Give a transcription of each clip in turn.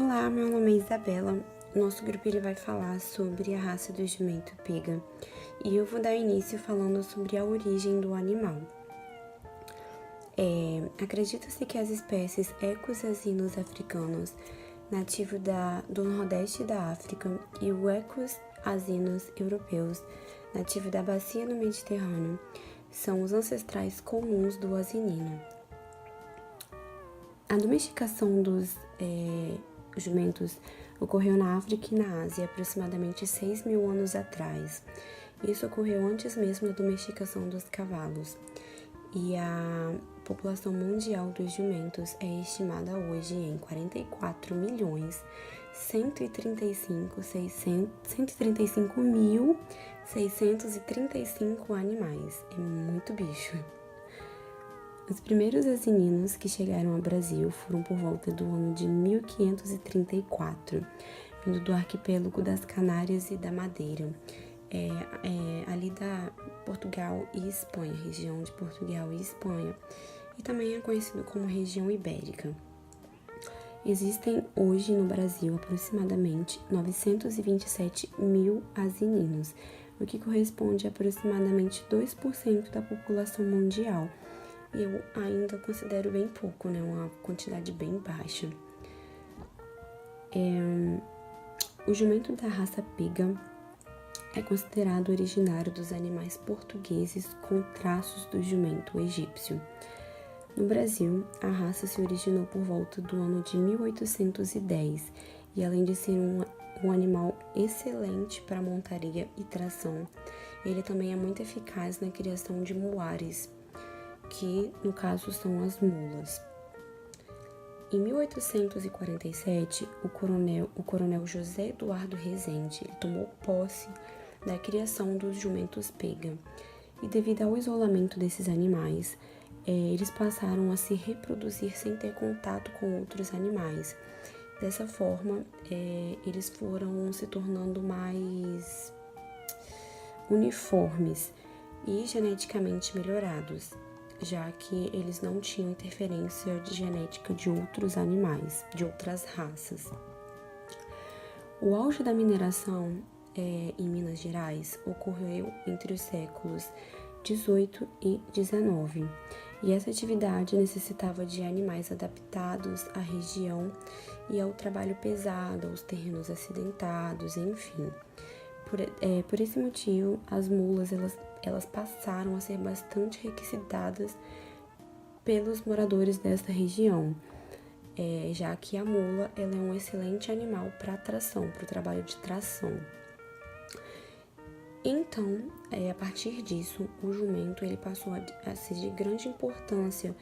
Olá, meu nome é Isabela. Nosso grupo ele vai falar sobre a raça do jumento pega e eu vou dar início falando sobre a origem do animal. Acredita-se que as espécies Equus asinus africanos, nativo do nordeste da África, e o Equus asinus europeus, nativo da bacia do Mediterrâneo, são os ancestrais comuns do asinino. A domesticação dos jumentos ocorreu na África e na Ásia aproximadamente 6.000 anos atrás. Isso ocorreu antes mesmo da domesticação dos cavalos. E a população mundial dos jumentos é estimada hoje em 44.135.635 animais. É muito bicho. Os primeiros asininos que chegaram ao Brasil foram por volta do ano de 1534, vindo do arquipélago das Canárias e da Madeira, ali da Portugal e Espanha, região de Portugal e Espanha, e também é conhecido como região ibérica. Existem hoje no Brasil aproximadamente 927 mil asininos, o que corresponde a aproximadamente 2% da população mundial. Eu ainda considero bem pouco, né? Uma quantidade bem baixa. O jumento da raça pega é considerado originário dos animais portugueses com traços do jumento egípcio. No Brasil, a raça se originou por volta do ano de 1810 e, além de ser um animal excelente para montaria e tração, ele também é muito eficaz na criação de muares, que no caso são as mulas. Em 1847, o coronel José Eduardo Rezende tomou posse da criação dos jumentos pega, e devido ao isolamento desses animais, eles passaram a se reproduzir sem ter contato com outros animais. Dessa forma, eles foram se tornando mais uniformes e geneticamente melhorados, já que eles não tinham interferência de genética de outros animais, de outras raças. O auge da mineração em Minas Gerais ocorreu entre os séculos 18 e 19, e essa atividade necessitava de animais adaptados à região e ao trabalho pesado, aos terrenos acidentados, enfim. Por esse motivo, as mulas elas passaram a ser bastante requisitadas pelos moradores dessa região, já que a mula ela é um excelente animal para tração, para o trabalho de tração. Então, a partir disso, o jumento ele passou a ser de grande importância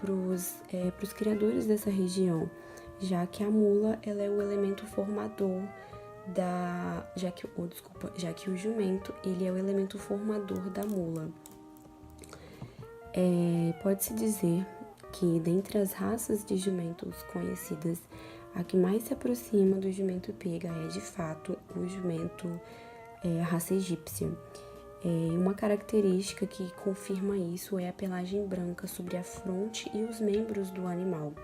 para os criadores dessa região, já que a mula ela é o elemento formador já que o jumento ele é o elemento formador da mula. Pode-se dizer que dentre as raças de jumentos conhecidas, a que mais se aproxima do jumento pega é de fato o jumento, a raça egípcia. Uma característica que confirma isso é a pelagem branca sobre a fronte e os membros do animal.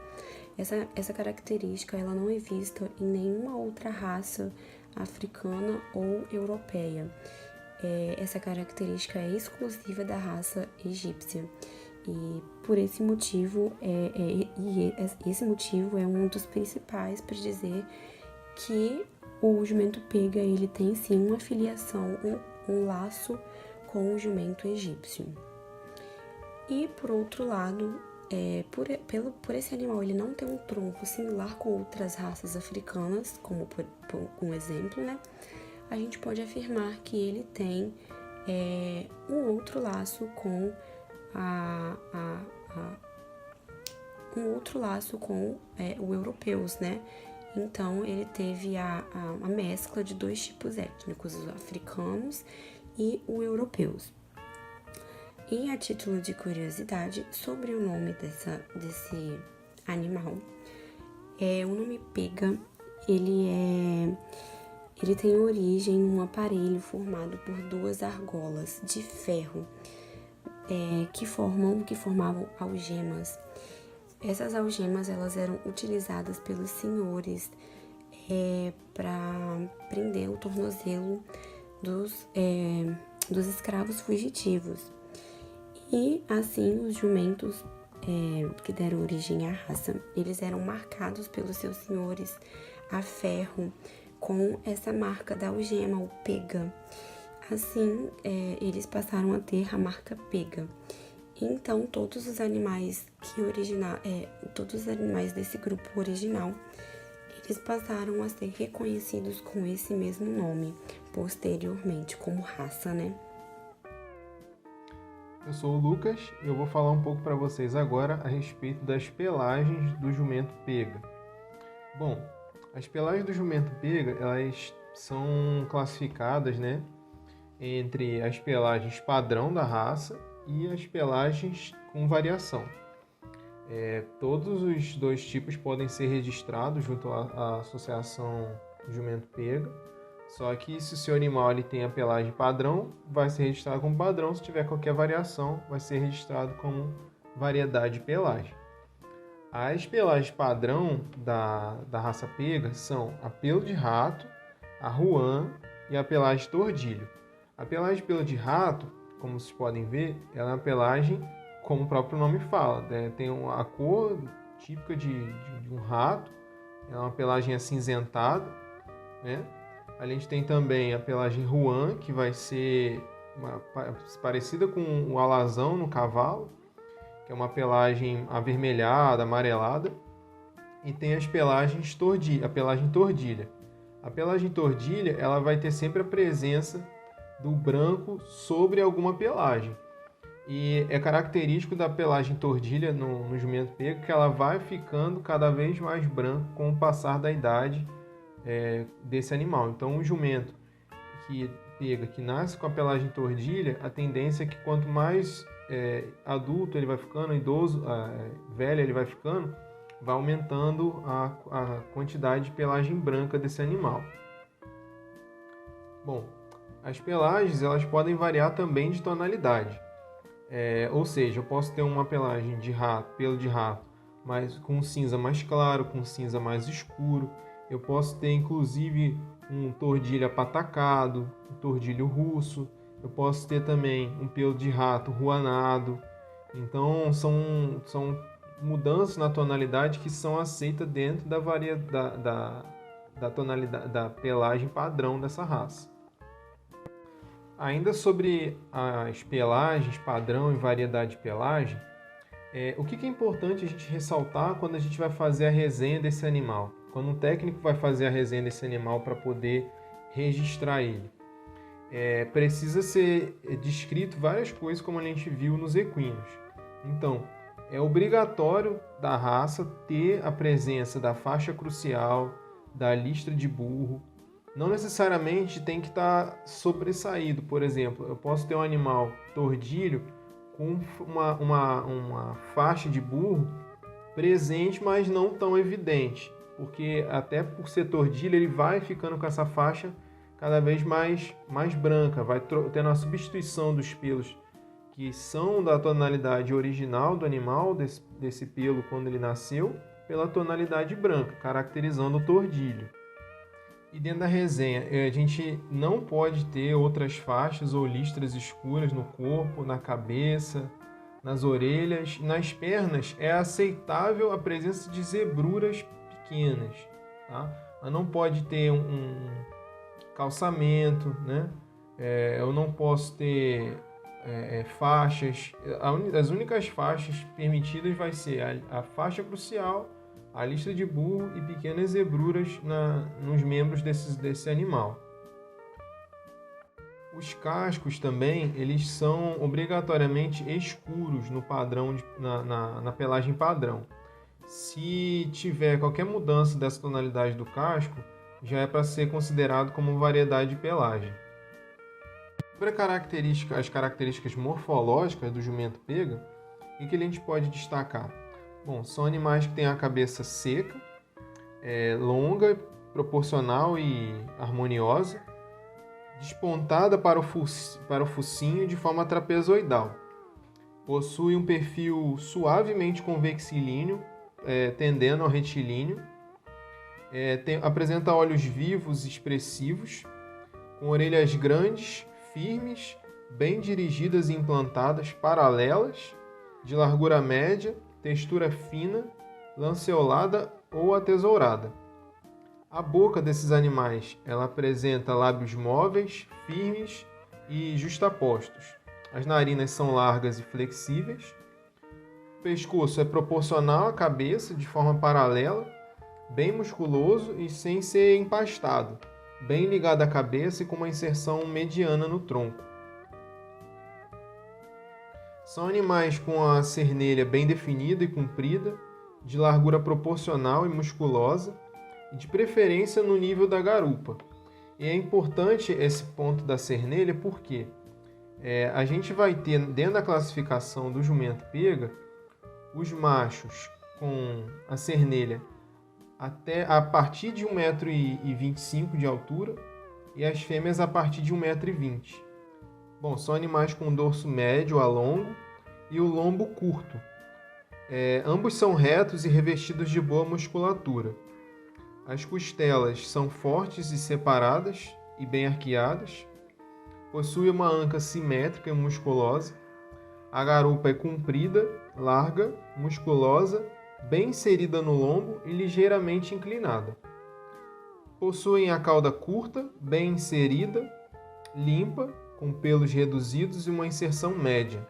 Essa característica ela não é vista em nenhuma outra raça africana ou europeia. Essa característica é exclusiva da raça egípcia. E por esse motivo, esse motivo é um dos principais para dizer que o jumento pega ele tem sim uma filiação, um laço com o jumento egípcio. E por outro lado, por esse animal ele não ter um tronco similar com outras raças africanas, como por um exemplo, né? A gente pode afirmar que ele tem um outro laço com o europeus, né? Então ele teve a mescla de dois tipos étnicos, os africanos e os europeus. E a título de curiosidade sobre o nome desse animal, o nome pega, ele tem origem num aparelho formado por duas argolas de ferro que formavam algemas. Essas algemas elas eram utilizadas pelos senhores para prender o tornozelo dos escravos fugitivos. E assim os jumentos que deram origem à raça, eles eram marcados pelos seus senhores a ferro com essa marca da algema, o pega. Assim, eles passaram a ter a marca pega. Então, todos os animais desse grupo original, eles passaram a ser reconhecidos com esse mesmo nome, posteriormente, como raça, né? Eu sou o Lucas e eu vou falar um pouco para vocês agora a respeito das pelagens do jumento pega. Bom, as pelagens do jumento pega, elas são classificadas, né, entre as pelagens padrão da raça e as pelagens com variação. Todos os dois tipos podem ser registrados junto à Associação Jumento Pega, só que se o seu animal ele tem a pelagem padrão, vai ser registrado como padrão, se tiver qualquer variação, vai ser registrado como variedade de pelagem. As pelagens padrão da raça pega são a pelo de rato, a ruã e a pelagem tordilho. A pelagem de pelo de rato, como vocês podem ver, ela é uma pelagem, como o próprio nome fala, né? Tem a cor típica de um rato, é uma pelagem acinzentada, né? A gente tem também a pelagem ruã, que vai ser parecida com o alazão no cavalo, que é uma pelagem avermelhada, amarelada. E tem as pelagens a pelagem tordilha. A pelagem tordilha, ela vai ter sempre a presença do branco sobre alguma pelagem. E é característico da pelagem tordilha no jumento pega que ela vai ficando cada vez mais branco com o passar da idade desse animal. Então, um jumento que nasce com a pelagem tordilha, a tendência é que quanto mais adulto ele vai ficando, idoso, velho ele vai ficando, vai aumentando a quantidade de pelagem branca desse animal. Bom, as pelagens elas podem variar também de tonalidade. Ou seja, eu posso ter uma pelagem de rato, pelo de rato, mas com um cinza mais claro, com um cinza mais escuro. Eu posso ter, inclusive, um tordilho apatacado, um tordilho russo. Eu posso ter também um pelo de rato ruanado. Então, são mudanças na tonalidade que são aceitas dentro da tonalidade da pelagem padrão dessa raça. Ainda sobre as pelagens padrão e variedade de pelagem, o que é importante a gente ressaltar quando a gente vai fazer a resenha desse animal? Quando um técnico vai fazer a resenha desse animal para poder registrar ele. Precisa ser descrito várias coisas como a gente viu nos equinos. Então, é obrigatório da raça ter a presença da faixa crucial, da listra de burro. Não necessariamente tem que estar sobressaído. Por exemplo, eu posso ter um animal tordilho com uma faixa de burro presente, mas não tão evidente. Porque até por ser tordilho, ele vai ficando com essa faixa cada vez mais branca, vai tendo a substituição dos pelos que são da tonalidade original do animal, desse pelo quando ele nasceu, pela tonalidade branca, caracterizando o tordilho. E dentro da resenha, a gente não pode ter outras faixas ou listras escuras no corpo, na cabeça, nas orelhas. Nas pernas é aceitável a presença de zebruras pequenas, tá? Mas não pode ter um calçamento, né? Eu não posso ter faixas. As únicas faixas permitidas vai ser a faixa crucial, a listra de burro e pequenas zebruras nos membros desse animal. Os cascos também, eles são obrigatoriamente escuros no padrão na pelagem padrão. Se tiver qualquer mudança dessa tonalidade do casco, já é para ser considerado como variedade de pelagem. Sobre as características morfológicas do jumento pega, o que a gente pode destacar? Bom, são animais que têm a cabeça seca, longa, proporcional e harmoniosa, despontada para o focinho de forma trapezoidal. Possui um perfil suavemente convexilíneo, tendendo ao retilíneo. Apresenta olhos vivos expressivos, com orelhas grandes, firmes, bem dirigidas e implantadas, paralelas, de largura média, textura fina, lanceolada ou atesourada. A boca desses animais, ela apresenta lábios móveis, firmes e justapostos. As narinas são largas e flexíveis. O pescoço é proporcional à cabeça, de forma paralela, bem musculoso e sem ser empastado, bem ligado à cabeça e com uma inserção mediana no tronco. São animais com a cernelha bem definida e comprida, de largura proporcional e musculosa, e de preferência no nível da garupa. E é importante esse ponto da cernelha porque a gente vai ter, dentro da classificação do jumento pega, os machos com a cernelha até a partir de 1,25 m de altura e as fêmeas a partir de 1,20 m. Bom, são animais com dorso médio a longo e o lombo curto. Ambos são retos e revestidos de boa musculatura. As costelas são fortes e separadas e bem arqueadas. Possui uma anca simétrica e musculosa. A garupa é comprida, larga, musculosa, bem inserida no lombo e ligeiramente inclinada. Possuem a cauda curta, bem inserida, limpa, com pelos reduzidos e uma inserção média.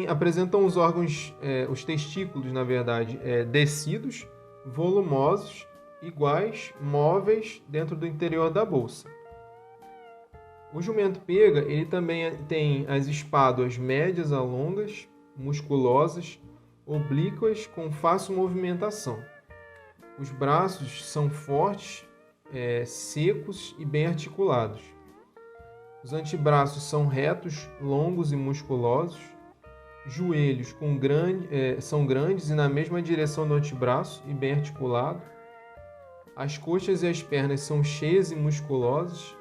Apresentam os órgãos, os testículos, na verdade, descidos, volumosos, iguais, móveis dentro do interior da bolsa. O jumento pega, ele também tem as espáduas médias a longas, musculosas, oblíquas com fácil movimentação. Os braços são fortes, secos e bem articulados. Os antebraços são retos, longos e musculosos. Joelhos são grandes e na mesma direção do antebraço e bem articulado. As coxas e as pernas são cheias e musculosas.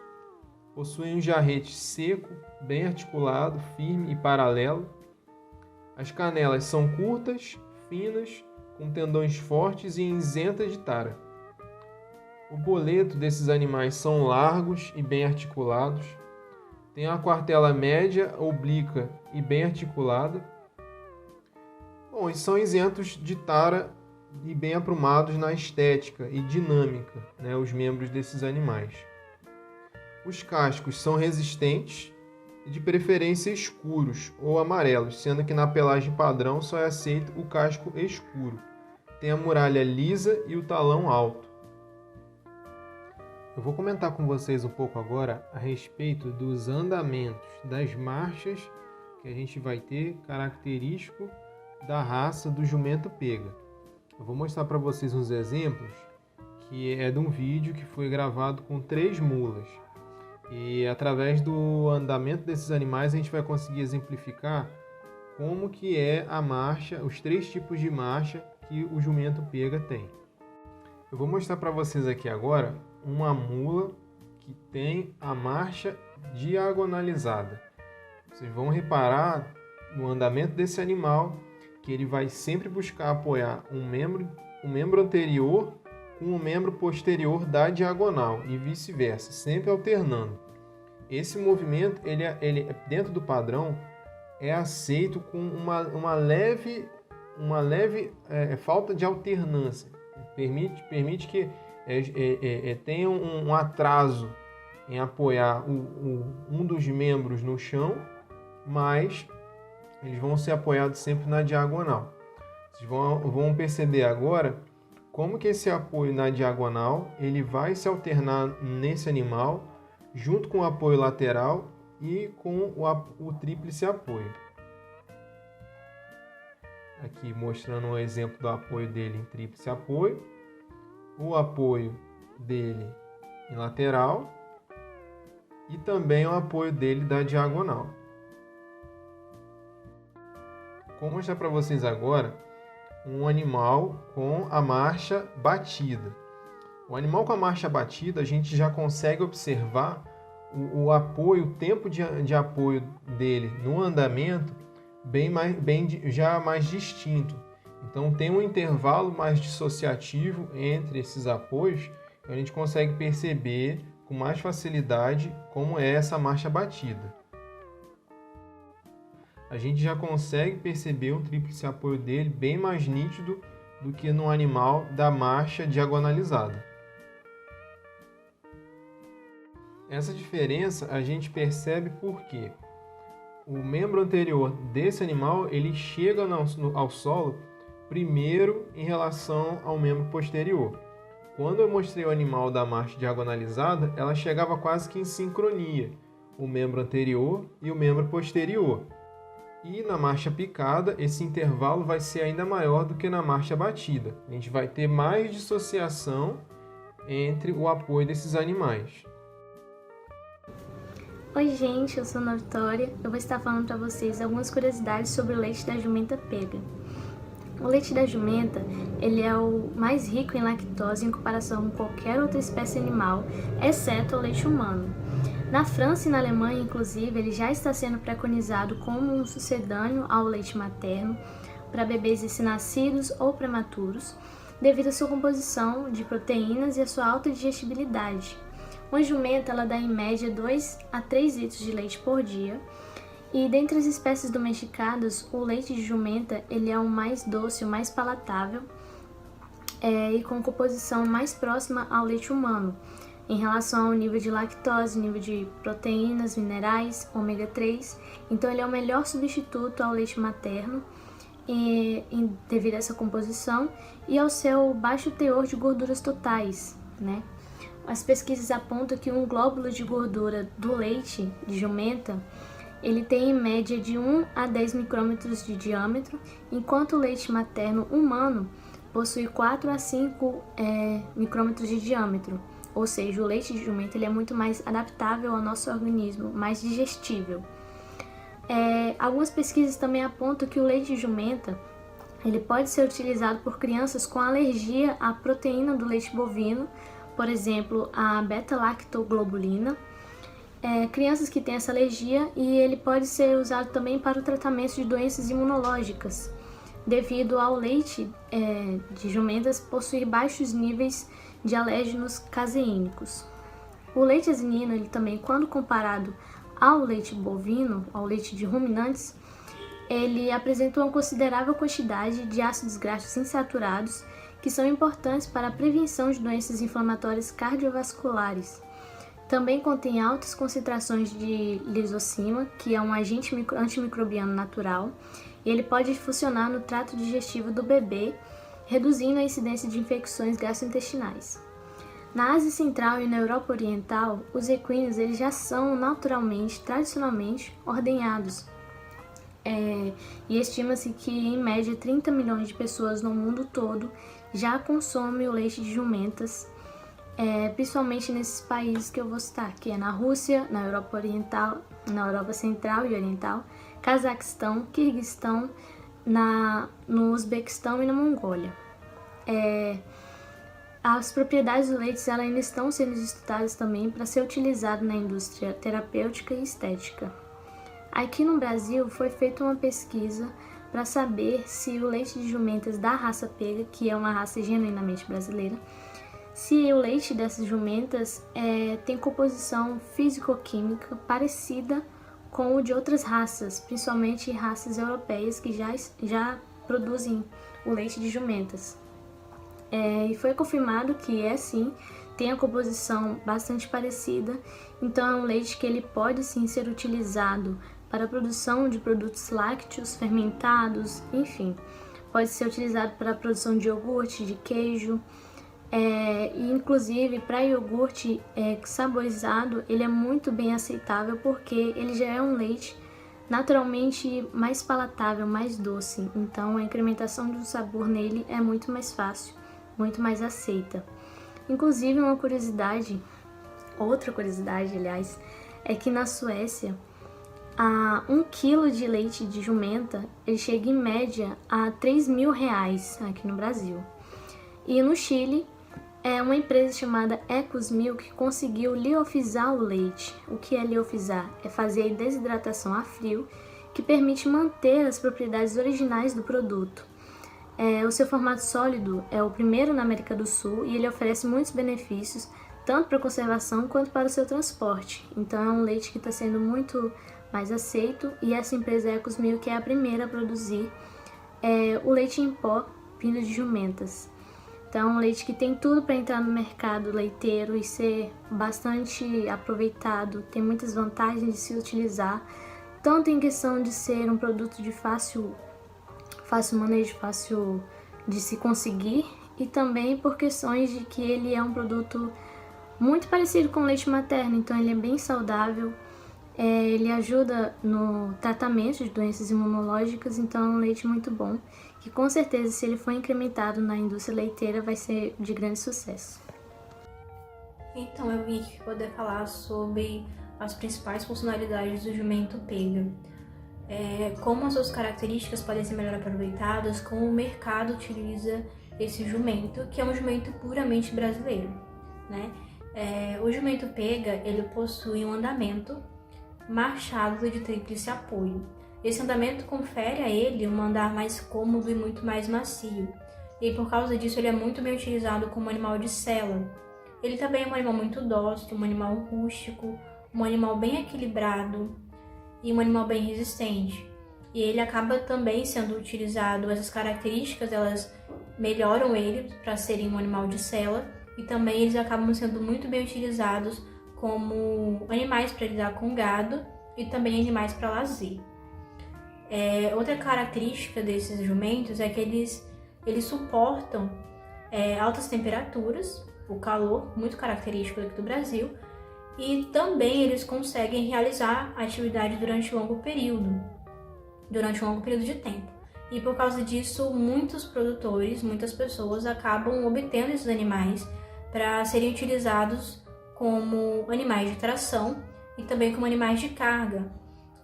Possuem um jarrete seco, bem articulado, firme e paralelo. As canelas são curtas, finas, com tendões fortes e isentas de tara. O boleto desses animais são largos e bem articulados. Tem a quartela média, oblíqua e bem articulada. Bom, e são isentos de tara e bem aprumados na estética e dinâmica, os membros desses animais. Os cascos são resistentes e de preferência escuros ou amarelos, sendo que na pelagem padrão só é aceito o casco escuro. Tem a muralha lisa e o talão alto. Eu vou comentar com vocês um pouco agora a respeito dos andamentos, das marchas que a gente vai ter característico da raça do jumento pega. Eu vou mostrar para vocês uns exemplos que é de um vídeo que foi gravado com 3 mulas. E através do andamento desses animais a gente vai conseguir exemplificar como que é a marcha, os 3 tipos de marcha que o jumento pega tem. Eu vou mostrar para vocês aqui agora uma mula que tem a marcha diagonalizada. Vocês vão reparar no andamento desse animal que ele vai sempre buscar apoiar um membro anterior com o membro posterior da diagonal e vice-versa, sempre alternando. Esse movimento, ele dentro do padrão, é aceito com uma leve falta de alternância. Permite que tenha um atraso em apoiar um dos membros no chão, mas eles vão ser apoiados sempre na diagonal. Vocês vão perceber agora como que esse apoio na diagonal ele vai se alternar nesse animal junto com o apoio lateral e com o tríplice apoio. Aqui mostrando um exemplo do apoio dele em tríplice apoio, o apoio dele em lateral e também o apoio dele da diagonal. Vou mostrar para vocês agora um animal com a marcha batida. O animal com a marcha batida, a gente já consegue observar o apoio, o tempo de apoio dele no andamento já mais distinto. Então tem um intervalo mais dissociativo entre esses apoios, então a gente consegue perceber com mais facilidade como é essa marcha batida. A gente já consegue perceber um tríplice apoio dele bem mais nítido do que no animal da marcha diagonalizada. Essa diferença a gente percebe porque o membro anterior desse animal ele chega ao solo primeiro em relação ao membro posterior. Quando eu mostrei o animal da marcha diagonalizada, ela chegava quase que em sincronia, o membro anterior e o membro posterior. E na marcha picada, esse intervalo vai ser ainda maior do que na marcha batida. A gente vai ter mais dissociação entre o apoio desses animais. Oi gente, eu sou a Ana Vitória. Eu vou estar falando para vocês algumas curiosidades sobre o leite da jumenta pega. O leite da jumenta, ele é o mais rico em lactose em comparação com qualquer outra espécie animal, exceto o leite humano. Na França e na Alemanha, inclusive, ele já está sendo preconizado como um sucedâneo ao leite materno para bebês recém-nascidos ou prematuros, devido à sua composição de proteínas e à sua alta digestibilidade. Uma jumenta ela dá em média 2 a 3 litros de leite por dia, e dentre as espécies domesticadas, o leite de jumenta ele é o mais doce, o mais palatável e com composição mais próxima ao leite humano, em relação ao nível de lactose, nível de proteínas, minerais, ômega 3. Então ele é o melhor substituto ao leite materno devido a essa composição e ao seu baixo teor de gorduras totais, né? As pesquisas apontam que um glóbulo de gordura do leite de jumenta ele tem em média de 1 a 10 micrômetros de diâmetro, enquanto o leite materno humano possui 4 a 5 micrômetros de diâmetro, ou seja, o leite de jumenta ele é muito mais adaptável ao nosso organismo, mais digestível. Algumas pesquisas também apontam que o leite de jumenta ele pode ser utilizado por crianças com alergia à proteína do leite bovino, por exemplo, a beta-lactoglobulina, crianças que têm essa alergia, e ele pode ser usado também para o tratamento de doenças imunológicas, devido ao leite de jumentas possuir baixos níveis de alérgenos caseínicos. O leite asinino, ele também, quando comparado ao leite bovino, ao leite de ruminantes, ele apresenta uma considerável quantidade de ácidos graxos insaturados que são importantes para a prevenção de doenças inflamatórias cardiovasculares. Também contém altas concentrações de lisocima, que é um agente antimicrobiano natural, e ele pode funcionar no trato digestivo do bebê, reduzindo a incidência de infecções gastrointestinais. Na Ásia Central e na Europa Oriental, os equinos eles já são tradicionalmente ordenhados. E estima-se que, em média, 30 milhões de pessoas no mundo todo já consomem o leite de jumentas, principalmente nesses países que eu vou citar, que é na Rússia, na Europa Oriental, na Europa Central e Oriental, Cazaquistão, Quirguistão, no Uzbequistão e na Mongólia. As propriedades do leite ainda estão sendo estudadas também para ser utilizado na indústria terapêutica e estética. Aqui no Brasil foi feita uma pesquisa para saber se o leite de jumentas da raça pega, que é uma raça genuinamente brasileira, se o leite dessas jumentas tem composição físico-química parecida com o de outras raças, principalmente raças europeias que já produzem o leite de jumentas. E foi confirmado que sim, tem a composição bastante parecida, então é um leite que ele pode sim ser utilizado para a produção de produtos lácteos, fermentados, enfim. Pode ser utilizado para a produção de iogurte, de queijo, e inclusive para iogurte saborizado, ele é muito bem aceitável porque ele já é um leite naturalmente mais palatável, mais doce, então a incrementação do sabor nele é muito mais fácil, muito mais aceita. Inclusive outra curiosidade, aliás, é que na Suécia, 1 quilo de leite de jumenta ele chega em média a R$3.000 aqui no Brasil. E no Chile, uma empresa chamada Ecos Milk conseguiu liofizar o leite. O que é liofizar? É fazer a desidratação a frio, que permite manter as propriedades originais do produto. O seu formato sólido é o primeiro na América do Sul e ele oferece muitos benefícios, tanto para a conservação quanto para o seu transporte. Então é um leite que está sendo muito mais aceito e essa empresa Ecosmilk é a primeira a produzir o leite em pó vindo de jumentas. Então é um leite que tem tudo para entrar no mercado leiteiro e ser bastante aproveitado, tem muitas vantagens de se utilizar, tanto em questão de ser um produto de fácil manejo, fácil de se conseguir, e também por questões de que ele é um produto muito parecido com o leite materno, então ele é bem saudável, ele ajuda no tratamento de doenças imunológicas, então é um leite muito bom, que com certeza se ele for incrementado na indústria leiteira vai ser de grande sucesso. Então eu vim aqui poder falar sobre as principais funcionalidades do jumento pega. Como as suas características podem ser melhor aproveitadas, como o mercado utiliza esse jumento, que é um jumento puramente brasileiro, né? O jumento pega, ele possui um andamento marchado de tríplice apoio. Esse andamento confere a ele um andar mais cômodo e muito mais macio, e por causa disso ele é muito bem utilizado como animal de sela. Ele também é um animal muito dócil, um animal rústico, um animal bem equilibrado e um animal bem resistente. E ele acaba também sendo utilizado, essas características elas melhoram ele para serem um animal de sela, e também eles acabam sendo muito bem utilizados como animais para lidar com gado e também animais para lazer. Outra característica desses jumentos é que eles suportam altas temperaturas, o calor, muito característico aqui do Brasil, e também eles conseguem realizar atividade durante um longo período de tempo. E por causa disso, muitos produtores, muitas pessoas acabam obtendo esses animais para serem utilizados como animais de tração e também como animais de carga.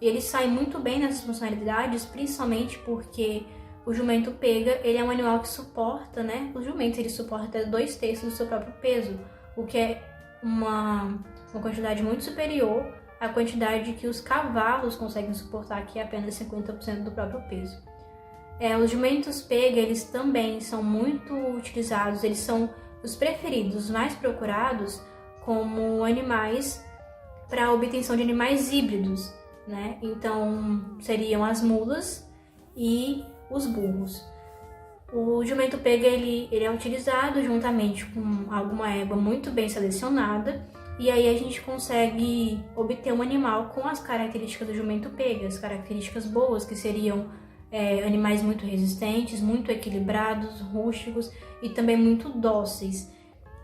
E eles saem muito bem nessas funcionalidades, principalmente porque o jumento pega, ele é um animal que suporta, né? O jumento ele suporta até 2/3 do seu próprio peso, o que é uma quantidade muito superior à quantidade que os cavalos conseguem suportar, que é apenas 50% do próprio peso. Os jumentos pega, eles também são muito utilizados, eles são os preferidos, os mais procurados como animais para a obtenção de animais híbridos, né? Então seriam as mulas e os burros. O jumento pega ele é utilizado juntamente com alguma égua muito bem selecionada, e aí a gente consegue obter um animal com as características do jumento pega, as características boas, que seriam animais muito resistentes, muito equilibrados, rústicos e também muito dóceis,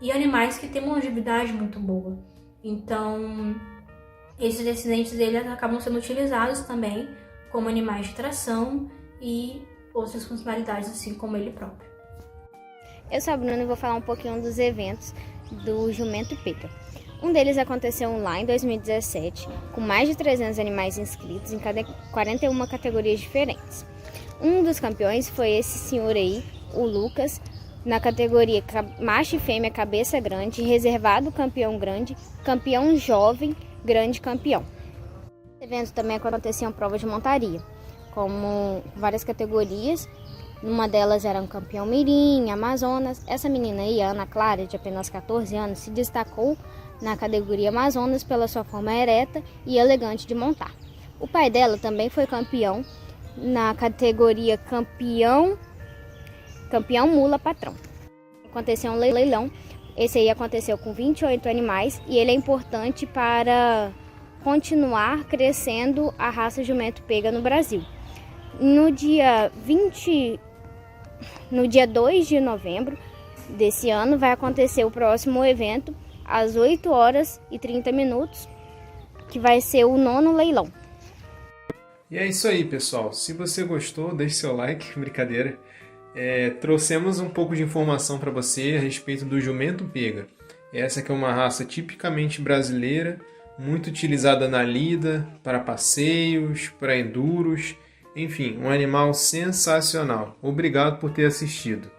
e animais que têm uma longevidade muito boa. Então esses descendentes deles acabam sendo utilizados também como animais de tração e outras funcionalidades, assim como ele próprio. Eu sou a Bruna e vou falar um pouquinho dos eventos do jumento pega. Um deles aconteceu lá em 2017, com mais de 300 animais inscritos em 41 categorias diferentes. Um dos campeões foi esse senhor aí, o Lucas, na categoria macho e fêmea cabeça grande, reservado campeão grande, campeão jovem, grande campeão. Esse evento também aconteciam provas de montaria, como várias categorias. Uma delas era um campeão mirim, Amazonas. Essa menina aí, a Ana Clara, de apenas 14 anos, se destacou na categoria Amazonas pela sua forma ereta e elegante de montar. O pai dela também foi campeão na categoria campeão mula patrão. Aconteceu um leilão, esse aí aconteceu com 28 animais e ele é importante para continuar crescendo a raça jumento pega no Brasil. No dia 2 de novembro desse ano vai acontecer o próximo evento às 8h30, que vai ser o 9º leilão. E é isso aí, pessoal. Se você gostou, deixe seu like. Brincadeira. Trouxemos um pouco de informação para você a respeito do jumento pega. Essa que é uma raça tipicamente brasileira, muito utilizada na lida, para passeios, para enduros. Enfim, um animal sensacional. Obrigado por ter assistido.